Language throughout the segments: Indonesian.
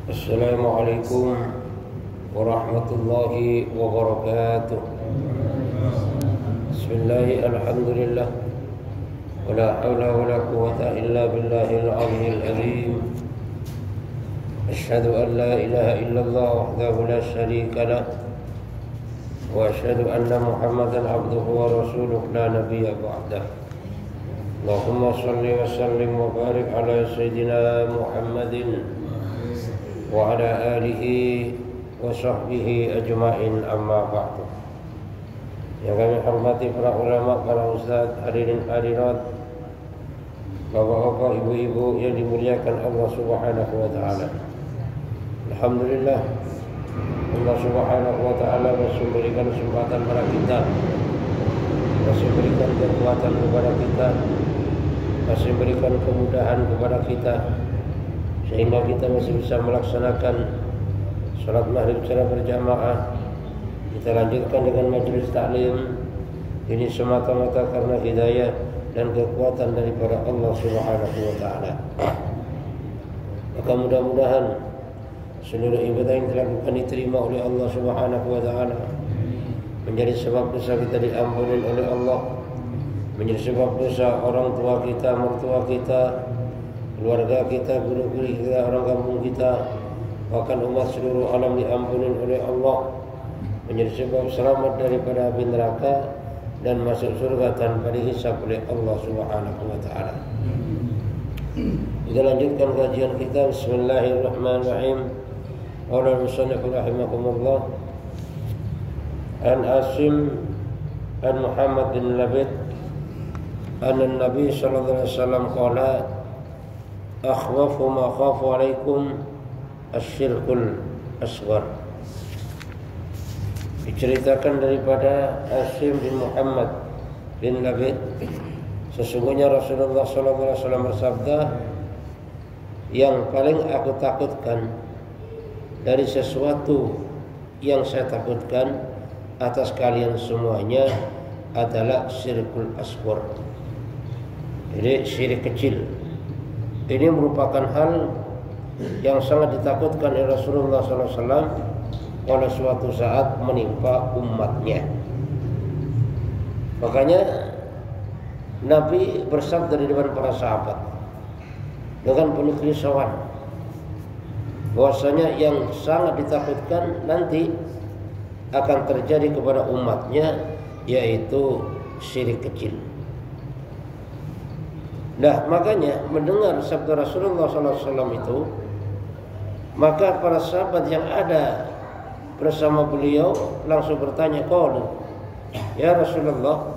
Assalamualaikum warahmatullahi wabarakatuh. Bismillah, alhamdulillah, wala hawla wala quwwata illa billahil aliyyil azim. Asyhadu an la ilaha illallah wahdahu la syarika lah, wa asyhadu anna Muhammadan abduhu wa rasuluhu la nabiyya ba'dah. Allahumma shalli wa sallim wa barik ala sayyidina Muhammadin wa ala alihi wa sahbihi ajma'in, amma ba'du. Yang kami hormati para ulama, para ustaz, hadirin hadirat, bapak-bapak, ibu-ibu yang dimuliakan Allah Subhanahu wa taala. Alhamdulillah, Allah Subhanahu wa taala masih memberikan kesempatan kepada kita, masih memberikan kekuatan kepada kita, masih memberikan kemudahan kepada kita, sehingga kita masih bisa melaksanakan salat maghrib secara berjamaah. Kita lanjutkan dengan majelis taklim. Ini semata-mata karena hidayah dan kekuatan daripada Allah Subhanahu wa taala. Maka mudah-mudahan seluruh ibadah yang dilakukan diterima oleh Allah Subhanahu wa taala, menjadi sebab dosa kita diampuni oleh Allah, menjadi sebab dosa orang tua kita, mertua kita, keluarga kita, guru-guru kita, orang kampung kita, bahkan umat seluruh alam diampuni oleh Allah, menjadi sebab selamat daripada api neraka dan masuk surga tanpa dihisab oleh Allah Subhanahu wa taala. Kita lanjutkan kajian kita. Bismillahirrahmanirrahim. Qala al-musannif rahimahumullah, an Asim an Muhammad bin Labid anna Nabi sallallahu alaihi wasallam qala akhwafu ma khafu alaikum asyirkul asghar. Diceritakan daripada Asim bin Muhammad bin Labid, sesungguhnya Rasulullah sallallahu alaihi wasallam bersabda, yang paling aku takutkan dari sesuatu yang saya takutkan atas kalian semuanya adalah syirkul asghar. Jadi syirik kecil. Ini merupakan hal yang sangat ditakutkan oleh Rasulullah SAW pada suatu saat menimpa umatnya. Makanya Nabi bersabda di depan para sahabat dengan penuh kerisauan, bahwasanya yang sangat ditakutkan nanti akan terjadi kepada umatnya, yaitu syirik kecil. Nah, makanya mendengar sabda Rasulullah SAW itu, maka para sahabat yang ada bersama beliau langsung bertanya, qalu ya Rasulullah,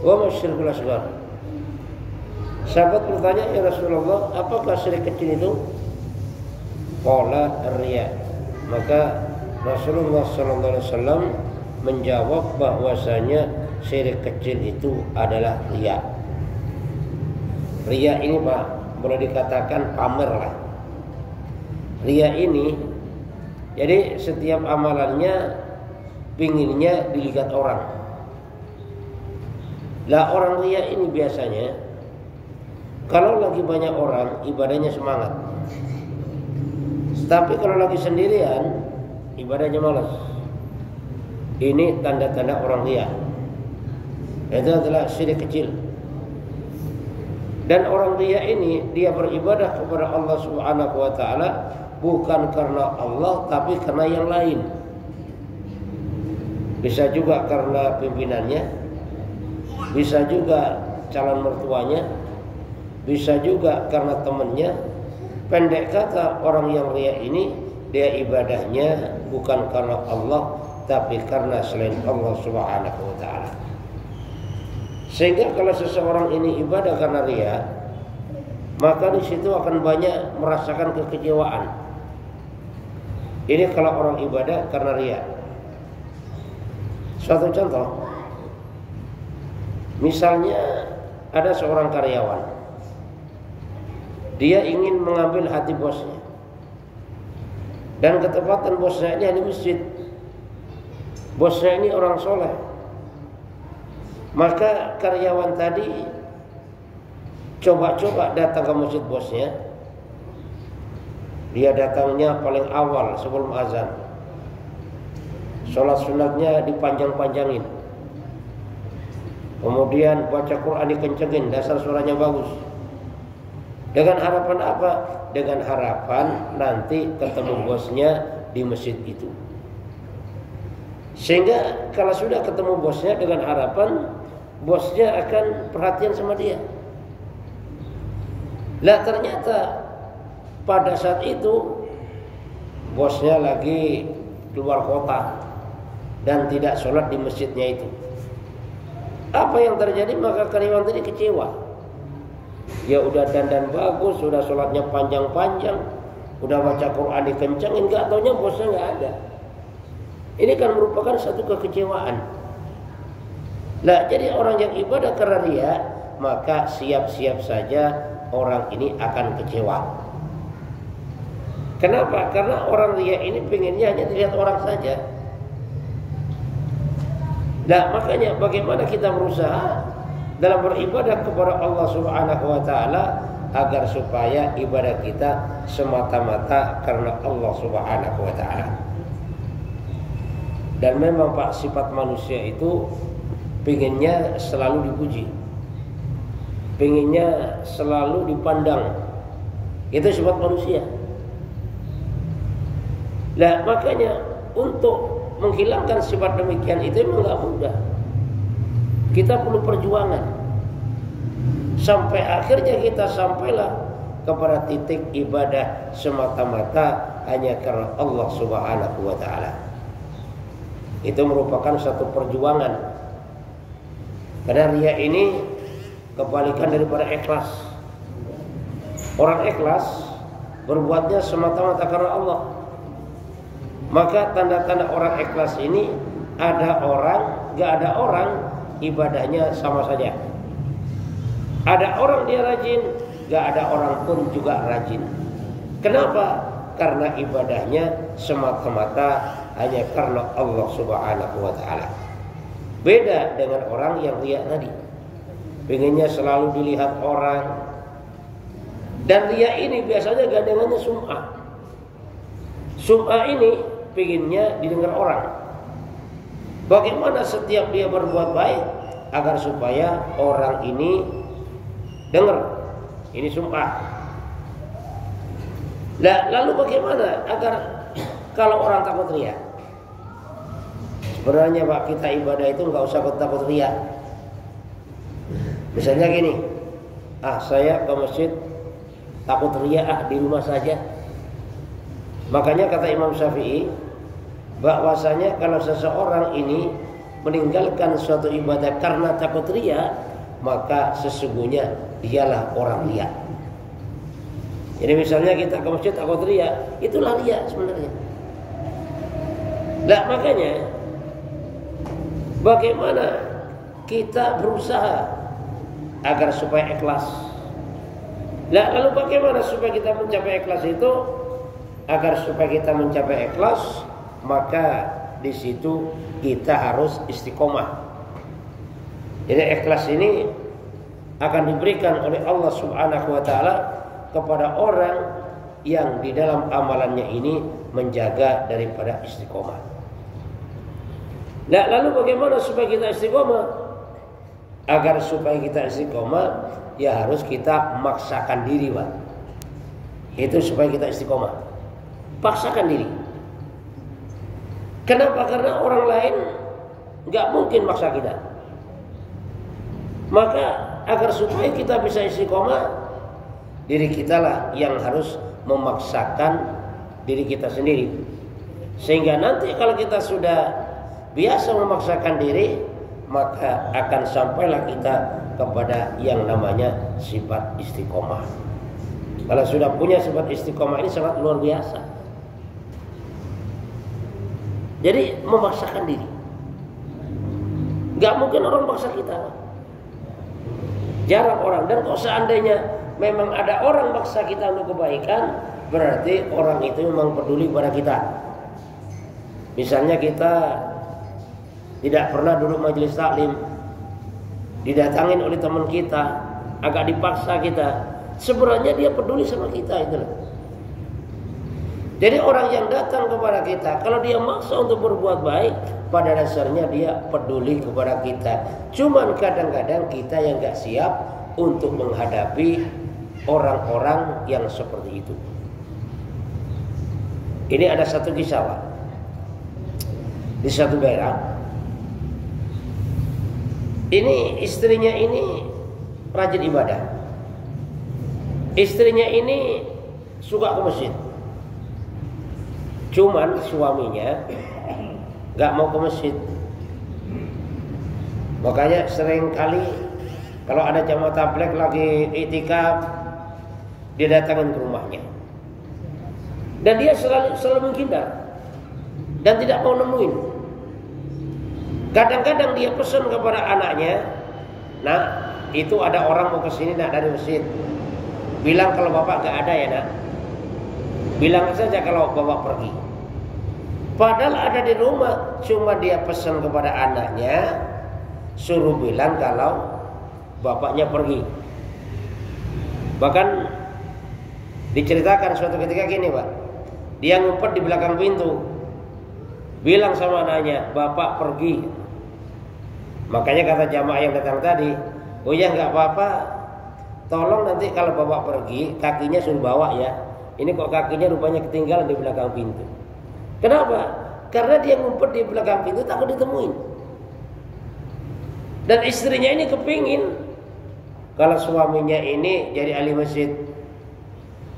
wa ma syirkul asghar? Sahabat bertanya, ya Rasulullah, apakah syirik kecil itu? Qala riya. Maka Rasulullah SAW menjawab bahwasanya syirik kecil itu adalah riya. Riya ini Pak, boleh dikatakan pamer lah. Riya ini, jadi setiap amalannya pinginnya dilihat orang. Lah orang riya ini biasanya kalau lagi banyak orang ibadahnya semangat, tapi kalau lagi sendirian ibadahnya malas. Ini tanda-tanda orang riya. Itu adalah syirik kecil. Dan orang riya ini dia beribadah kepada Allah Subhanahu wa taala bukan karena Allah tapi karena yang lain. Bisa juga karena pimpinannya, bisa juga calon mertuanya, bisa juga karena temannya. Pendek kata, orang yang riya ini dia ibadahnya bukan karena Allah tapi karena selain Allah Subhanahu wa taala. Sehingga kalau seseorang ini ibadah karena riya, maka di situ akan banyak merasakan kekecewaan. Ini kalau orang ibadah karena riya. Suatu contoh, misalnya ada seorang karyawan, dia ingin mengambil hati bosnya, dan ketepatan bosnya ini di masjid. Bosnya ini orang soleh, maka karyawan tadi coba-coba datang ke masjid bosnya, Dia datangnya paling awal sebelum azan. Sholat sunatnya dipanjang-panjangin. Kemudian baca Quran dikencengin, dasar suaranya bagus. Dengan harapan apa? Dengan harapan nanti ketemu bosnya di masjid itu. Sehingga kalau sudah ketemu bosnya, dengan harapan bosnya akan perhatian sama dia. Lah ternyata pada saat itu bosnya lagi keluar kota dan tidak sholat di masjidnya itu. Apa yang terjadi? Maka karyawan tadi kecewa. Ya udah dandan bagus, sudah sholatnya panjang-panjang, udah baca Quran dikencangin, gak taunya bosnya gak ada. Ini kan merupakan satu kekecewaan. Nah, jadi orang yang ibadah karena ria, maka siap-siap saja orang ini akan kecewa. Kenapa? Karena orang ria ini pengennya hanya dilihat orang saja. Nah, makanya bagaimana kita berusaha dalam beribadah kepada Allah Subhanahu wa taala agar supaya ibadah kita semata-mata karena Allah Subhanahu wa taala. Dan memang Pak, sifat manusia itu pengennya selalu dipuji, pengennya selalu dipandang. Itu sifat manusia. Nah, makanya untuk menghilangkan sifat demikian itu memang gak mudah. Kita perlu perjuangan sampai akhirnya kita sampailah kepada titik ibadah semata-mata hanya karena Allah Subhanahu wa taala. Itu merupakan satu perjuangan. Karena ria ini kebalikan daripada ikhlas. Orang ikhlas berbuatnya semata-mata karena Allah. Maka tanda-tanda orang ikhlas ini, ada orang, gak ada orang, ibadahnya sama saja. Ada orang dia rajin, gak ada orang pun juga rajin. Kenapa? Karena ibadahnya semata-mata hanya karena Allah Subhanahu wa taala. Beda dengan orang yang riya tadi, pengennya selalu dilihat orang. Dan riya ini biasanya gandengannya sum'ah. Sum'ah ini pengennya didengar orang. Bagaimana setiap dia berbuat baik agar supaya orang ini dengar. Ini sum'ah. Lalu bagaimana agar kalau orang takut riya? Sebenarnya Pak, kita ibadah itu nggak usah takut riya. Misalnya gini, saya ke masjid takut riya, di rumah saja. Makanya kata Imam Syafi'i, bahwasanya kalau seseorang ini meninggalkan suatu ibadah karena takut riya, maka sesungguhnya dialah orang riya. Jadi misalnya kita ke masjid takut riya, itulah riya sebenarnya. Nah, makanya bagaimana kita berusaha agar supaya ikhlas. Nah, lalu bagaimana supaya kita mencapai ikhlas itu? Agar supaya kita mencapai ikhlas, maka di situ kita harus istiqomah. Jadi ikhlas ini akan diberikan oleh Allah Subhanahu wa taala kepada orang yang di dalam amalannya ini menjaga daripada istiqomah. Nah, lalu bagaimana supaya kita istiqomah? Agar supaya kita istiqomah, ya harus kita memaksakan diri, Pak. Itu supaya kita istiqomah. Paksakan diri. Kenapa? Karena orang lain nggak mungkin maksa kita. Maka agar supaya kita bisa istiqomah, diri kita lah yang harus memaksakan diri kita sendiri. Sehingga nanti kalau kita sudah biasa memaksakan diri, maka akan sampailah kita kepada yang namanya sifat istiqomah. Kalau sudah punya sifat istiqomah ini sangat luar biasa. Jadi memaksakan diri. Gak mungkin orang paksa kita. Jarang orang. Dan kalau seandainya memang ada orang paksa kita untuk kebaikan, berarti orang itu memang peduli pada kita. Misalnya kita tidak pernah duduk majelis taklim, didatangin oleh teman kita, agak dipaksa kita. Sebenarnya dia peduli sama kita itu loh. Jadi orang yang datang kepada kita, kalau dia maksa untuk berbuat baik, pada dasarnya dia peduli kepada kita. Cuman kadang-kadang kita yang gak siap untuk menghadapi orang-orang yang seperti itu. Ini ada satu kisah, Pak. Di satu daerah, ini istrinya ini rajin ibadah. Istrinya ini suka ke masjid. Cuman suaminya gak mau ke masjid. Makanya sering kali kalau ada jamaah tabligh lagi iktikaf, dia datangin ke rumahnya. Dan dia selalu menghindar dan tidak mau nemuin. Kadang-kadang dia pesan kepada anaknya, "Nak, itu ada orang mau kesini nak dari masjid. Bilang kalau bapak gak ada ya nak. Bilang saja kalau bapak pergi." Padahal ada di rumah, cuma dia pesan kepada anaknya, suruh bilang kalau bapaknya pergi. Bahkan diceritakan suatu ketika gini, Pak. Dia ngumpet di belakang pintu. Bilang sama anaknya, "Bapak pergi." Makanya kata jamaah yang datang tadi, "Oh ya nggak apa-apa. Tolong nanti kalau bapak pergi, kakinya suruh bawa ya. Ini kok kakinya rupanya ketinggalan di belakang pintu." Kenapa? Karena dia ngumpet di belakang pintu takut ditemuin. Dan istrinya ini kepingin kalau suaminya ini jadi ahli masjid.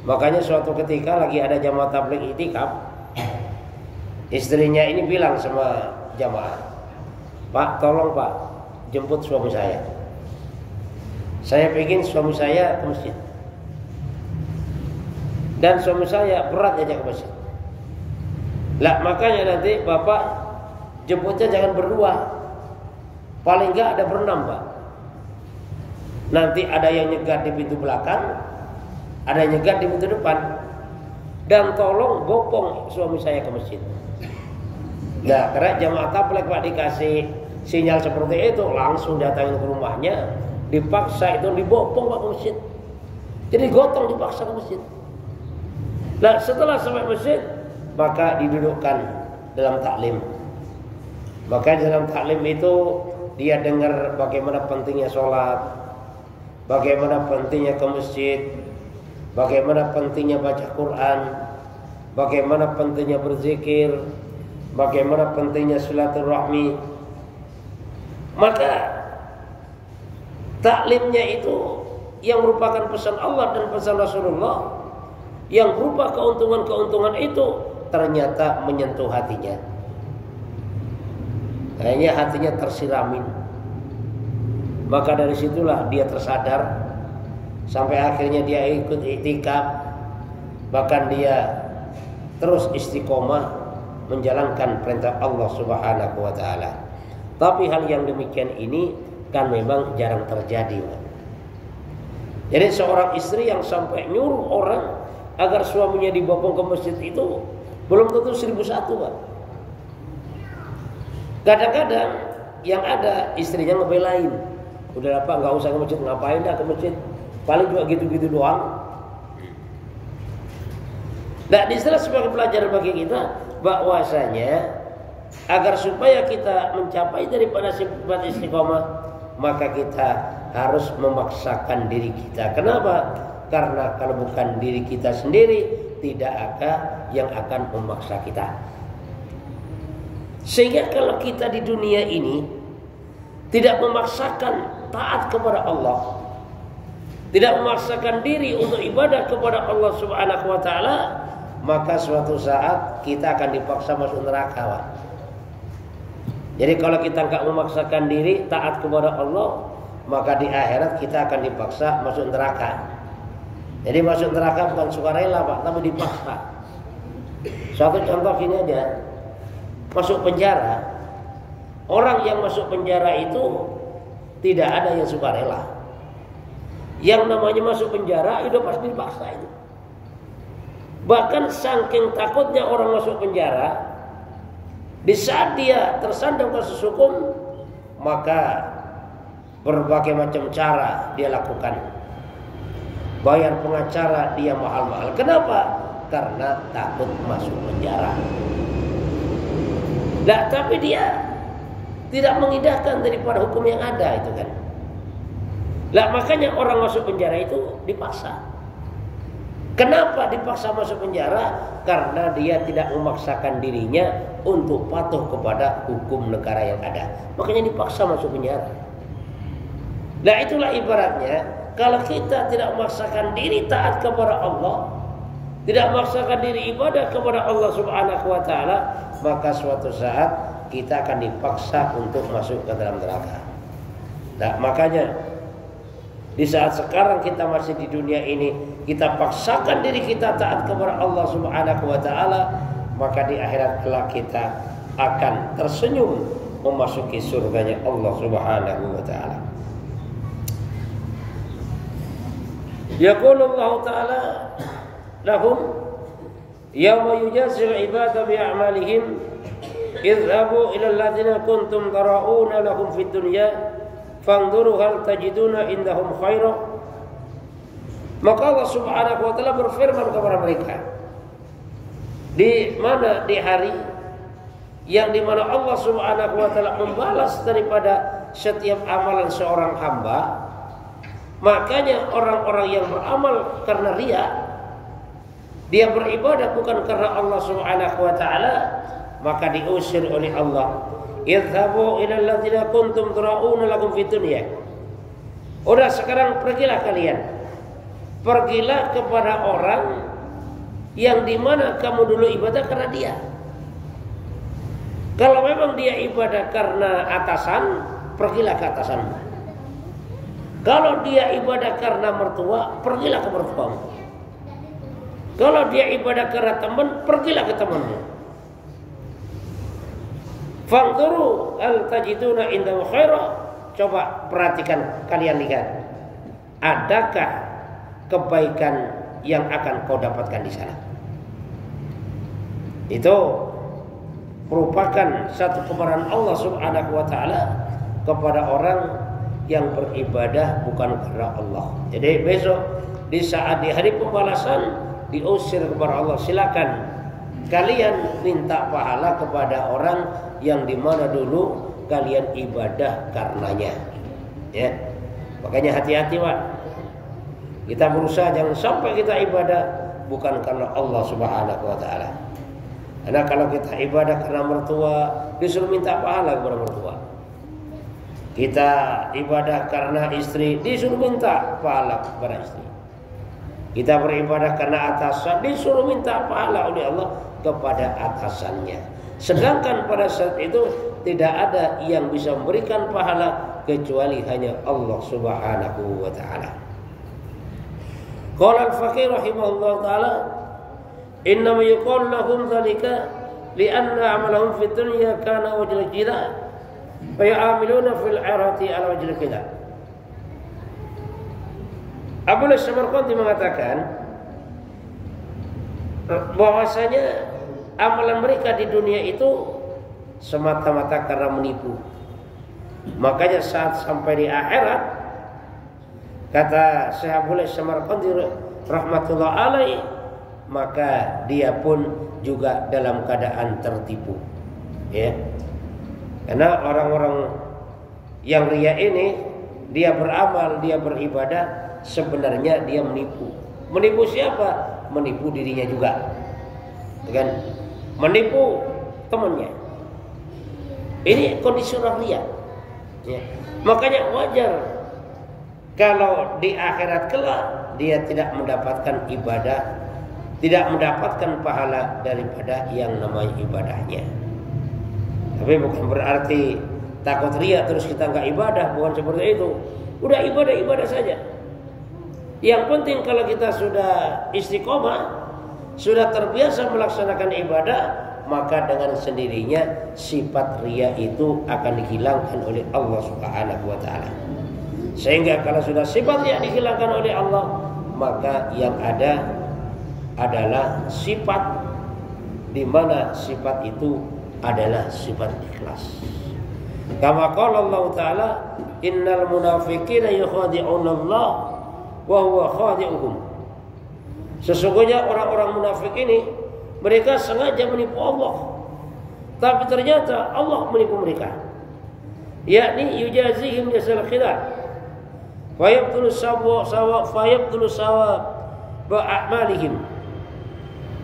Makanya suatu ketika lagi ada jamaah tabligh iktikaf, istrinya ini bilang sama jamaah, "Pak, tolong Pak, jemput suami saya. Saya pengen suami saya ke masjid. Dan suami saya berat ajak ke masjid. Lah makanya nanti bapak jemputnya jangan berdua. Paling enggak ada berenam, Pak. Nanti ada yang nyegat di pintu belakang, ada yang nyegat di pintu depan. Dan tolong bopong suami saya ke masjid." Nah, karena jamaah tabligh Pak dikasih sinyal seperti itu, langsung datangin ke rumahnya, dipaksa itu dibopong Pak ke masjid. Jadi gotong dipaksa ke masjid. Nah, setelah sampai masjid, maka didudukkan dalam taklim. Maka dalam taklim itu dia dengar bagaimana pentingnya sholat, bagaimana pentingnya ke masjid, bagaimana pentingnya baca Quran, bagaimana pentingnya berzikir, bagaimana pentingnya silaturahmi. Maka taklimnya itu yang merupakan pesan Allah dan pesan Rasulullah, yang berupa keuntungan-keuntungan itu ternyata menyentuh hatinya. Kayaknya hatinya tersiramin. Maka dari situlah dia tersadar, sampai akhirnya dia ikut iktikaf. Bahkan dia terus istiqomah menjalankan perintah Allah Subhanahu wa taala. Tapi hal yang demikian ini kan memang jarang terjadi, Pak. Jadi seorang istri yang sampai nyuruh orang agar suaminya dibopong ke masjid itu belum tentu 1001, Pak. Kadang-kadang yang ada istrinya ngebelain, "Udah Pak, nggak usah ke masjid, ngapain dah ke masjid, paling juga gitu-gitu doang." Nah, di sana sebagai pelajaran bagi kita bahwasanya agar supaya kita mencapai daripada sifat istiqomah, maka kita harus memaksakan diri kita. Kenapa? Karena kalau bukan diri kita sendiri, tidak ada yang akan memaksa kita. Sehingga kalau kita di dunia ini tidak memaksakan taat kepada Allah, tidak memaksakan diri untuk ibadah kepada Allah Subhanahu wa taala, maka suatu saat kita akan dipaksa masuk neraka, Pak. Jadi kalau kita enggak memaksakan diri taat kepada Allah, maka di akhirat kita akan dipaksa masuk neraka. Jadi masuk neraka bukan sukarela, Pak, tapi dipaksa. Suatu contoh gini aja. Masuk penjara. Orang yang masuk penjara itu tidak ada yang sukarela. Yang namanya masuk penjara itu pasti dipaksa itu. Bahkan saking takutnya orang masuk penjara, di saat dia tersandung kasus hukum, maka berbagai macam cara dia lakukan. Bayar pengacara dia mahal-mahal. Kenapa? karena takut masuk penjara. Nah, tapi dia tidak mengindahkan daripada hukum yang ada itu kan. Lah makanya orang masuk penjara itu dipaksa. Kenapa dipaksa masuk penjara? Karena dia tidak memaksakan dirinya untuk patuh kepada hukum negara yang ada. Makanya dipaksa masuk penjara. Nah itulah ibaratnya, kalau kita tidak memaksakan diri taat kepada Allah, tidak memaksakan diri ibadah kepada Allah Subhanahu wa taala, maka suatu saat kita akan dipaksa untuk masuk ke dalam neraka. Nah, makanya di saat sekarang kita masih di dunia ini, kita paksakan diri kita taat kepada Allah Subhanahu wa taala, maka di akhirat kelak kita akan tersenyum memasuki surganya Allah Subhanahu wa taala. Yaqulu Allah taala lahum yawma yujazil ibada bi a'malihim idhabu ila alladziina kuntum tara'una lahum fid dunya fanzuru hal tajiduna indahum khaira. Maka Allah Subhanahu wa taala berfirman kepada mereka, di mana di hari yang di mana Allah Subhanahu wa taala membalas daripada setiap amalan seorang hamba. Makanya orang-orang yang beramal karena riya, dia beribadah bukan karena Allah Subhanahu wa taala, maka diusir oleh Allah. Idhabu ila alladziina kuntum tura'una lakum fid dunya. Udah sekarang pergilah kalian. Pergilah kepada orang yang dimana kamu dulu ibadah karena dia. Kalau memang dia ibadah karena atasan, pergilah ke atasanmu. Kalau dia ibadah karena mertua, pergilah ke mertuamu. Kalau dia ibadah karena teman, pergilah ke temanmu. Fanzuru al tajiduna indahu khaira. Coba perhatikan, kalian lihat, adakah kebaikan yang akan kau dapatkan di sana? Itu merupakan satu kemarahan Allah Subhanahu wa taala kepada orang yang beribadah bukan karena Allah. Jadi besok di saat di hari pembalasan diusir kepada Allah, silakan kalian minta pahala kepada orang yang dimana dulu kalian ibadah karenanya. Ya, makanya hati-hati Pak. Kita berusaha jangan sampai kita ibadah bukan karena Allah Subhanahu wa taala. Karena kalau kita ibadah karena mertua, disuruh minta pahala kepada mertua. Kita ibadah karena istri, disuruh minta pahala kepada istri. Kita beribadah karena atasan, disuruh minta pahala oleh Allah kepada atasannya. Sedangkan pada saat itu tidak ada yang bisa memberikan pahala kecuali hanya Allah Subhanahu wa taala. Qala al-Faqih rahimahullah taala, innama yuqalu lahum dzalika li'anna 'amalahum fid dunya kana wajhal jida' fa ya'amiluna fil akhirati 'ala wajhil qida'. Abu Al-Samarqandi mengatakan bahwasanya amalan mereka di dunia itu semata-mata karena menipu. Makanya saat sampai di akhirat, kata Syekh Abu Al-Samarqandi rahmatullah alaih, maka dia pun juga dalam keadaan tertipu. Ya. Karena orang-orang yang riya ini, dia beramal, dia beribadah, sebenarnya dia menipu. Menipu siapa? Menipu dirinya juga. Kan? Menipu temannya. Ini kondisi orang riya. Ya. Makanya wajar kalau di akhirat kelak dia tidak mendapatkan ibadah, tidak mendapatkan pahala daripada yang namanya ibadahnya. Tapi bukan berarti takut riya terus kita nggak ibadah, bukan seperti itu. Udah ibadah saja. Yang penting kalau kita sudah istiqomah, sudah terbiasa melaksanakan ibadah, maka dengan sendirinya sifat riya itu akan dihilangkan oleh Allah Subhanahu wa taala. Sehingga kalau sudah sifat riya dihilangkan oleh Allah, maka yang ada adalah sifat di mana sifat itu adalah sifat ikhlas. Kama qala Allah taala, innal munafiqina yukhadi'una Allah wa huwa khadi'uhum. Sesungguhnya orang-orang munafik ini mereka sengaja menipu Allah, tapi ternyata Allah menipu mereka. Yakni yujazihim jasal khilaf fayabtulu sawa ba'amalihim.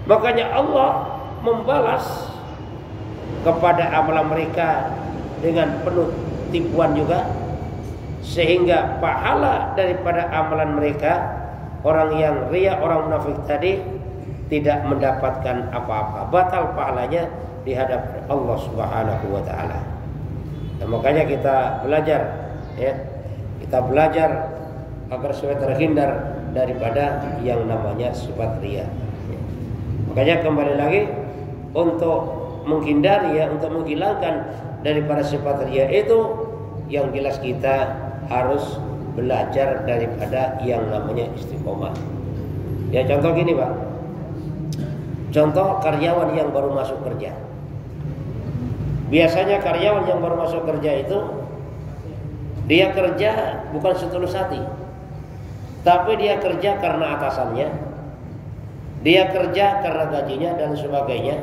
Makanya Allah membalas kepada amalan mereka dengan penuh tipuan juga, sehingga pahala daripada amalan mereka, orang yang riya, orang munafik tadi, tidak mendapatkan apa-apa, batal pahalanya di hadapan Allah Subhanahu wa taala. Dan makanya kita belajar, ya. Kita belajar agar supaya terhindar daripada yang namanya sifat riya. Makanya kembali lagi untuk menghindari, ya, untuk menghilangkan daripada sifat riya itu, yang jelas kita harus belajar daripada yang namanya istiqomah. Ya, contoh gini, Pak. Contoh karyawan yang baru masuk kerja. Biasanya karyawan yang baru masuk kerja itu dia kerja bukan setulus hati, tapi dia kerja karena atasannya, dia kerja karena gajinya dan sebagainya.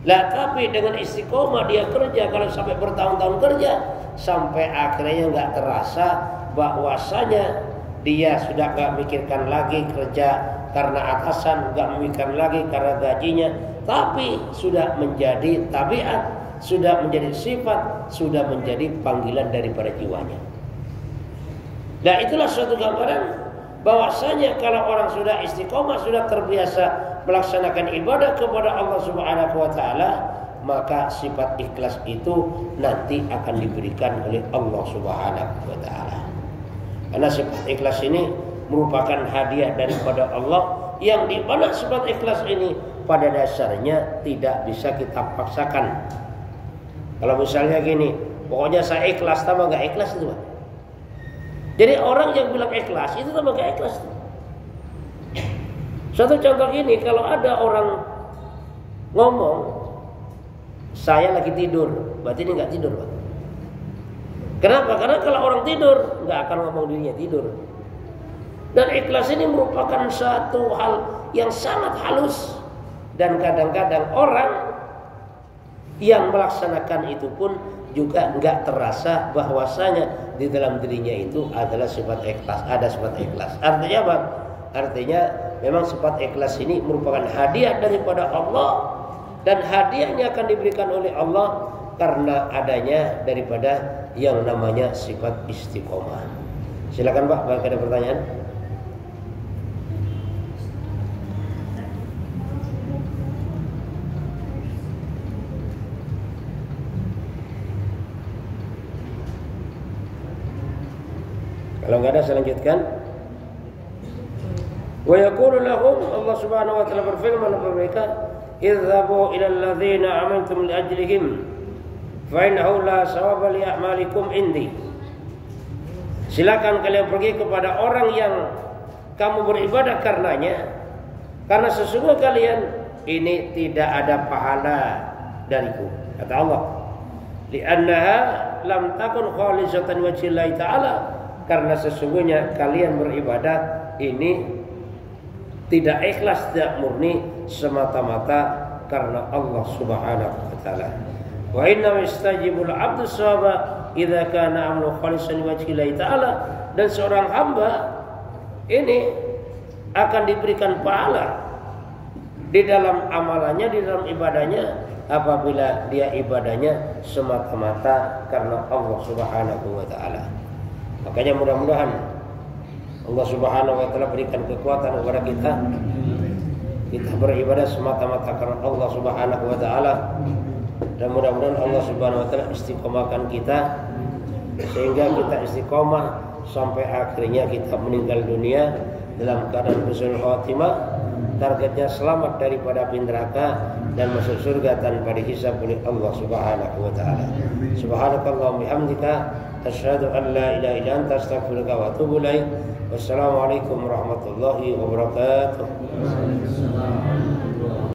Lah, tapi dengan istiqomah dia kerja, kalau sampai bertahun-tahun kerja, sampai akhirnya nggak terasa bahwasanya dia sudah nggak mikirkan lagi kerja karena atasan, nggak memikirkan lagi karena gajinya, tapi sudah menjadi tabiat, sudah menjadi sifat, sudah menjadi panggilan daripada jiwanya. Nah, itulah suatu gambaran bahwasanya kalau orang sudah istiqomah, sudah terbiasa melaksanakan ibadah kepada Allah Subhanahu wa taala, maka sifat ikhlas itu nanti akan diberikan oleh Allah Subhanahu wa taala. Karena sifat ikhlas ini merupakan hadiah daripada Allah, yang di mana sifat ikhlas ini pada dasarnya tidak bisa kita paksakan. Kalau misalnya gini, pokoknya saya ikhlas, tambah nggak ikhlas itu, Pak. Jadi orang yang bilang ikhlas itu tambah nggak ikhlas. Satu contoh gini, kalau ada orang ngomong saya lagi tidur, berarti ini nggak tidur, Pak. Kenapa? Karena kalau orang tidur nggak akan ngomong dirinya tidur. Dan ikhlas ini merupakan satu hal yang sangat halus, dan kadang-kadang orang yang melaksanakan itu pun juga nggak terasa bahwasanya di dalam dirinya itu adalah sifat ikhlas, ada sifat ikhlas. Artinya apa? Artinya memang sifat ikhlas ini merupakan hadiah daripada Allah, dan hadiahnya akan diberikan oleh Allah karena adanya daripada yang namanya sifat istiqomah. Silakan, Pak, bagi ada pertanyaan. Kalau nggak ada, saya lanjutkan. Wa yaqulu lahum, Allah Subhanahu wa taala berfirman kepada mereka, idzabu ila alladzina amantum li ajlihim fa innahu la sawaba li a'malikum indi. Silakan kalian pergi kepada orang yang kamu beribadah karenanya, karena sesungguhnya kalian ini tidak ada pahala dariku, kata Allah. Li'annaha lam takun khalisatan wajhillahi ta'ala, karena sesungguhnya kalian beribadah ini tidak ikhlas, tidak murni, semata-mata karena Allah Subhanahu wa taala. Wa inna yastajibul 'abdu shawaba idza kana amru khalisan wajhillahi ta'ala, dan seorang hamba ini akan diberikan pahala di dalam amalannya, di dalam ibadahnya, apabila dia ibadahnya semata-mata karena Allah Subhanahu wa taala. Makanya mudah-mudahan Allah Subhanahu wa taala berikan kekuatan kepada kita beribadah semata-mata karena Allah Subhanahu wa taala, dan mudah-mudahan Allah Subhanahu wa taala istiqomahkan kita sehingga kita istiqomah sampai akhirnya kita meninggal dunia dalam keadaan husnul khatimah, targetnya selamat daripada api neraka dan masuk surga tanpa dihisab oleh Allah Subhanahu wa taala. Subhanakallahumma bihamdika asyhadu an la ilaha illa anta astaghfiruka wa atubu ilaik. Wassalamualaikum warahmatullahi wabarakatuh.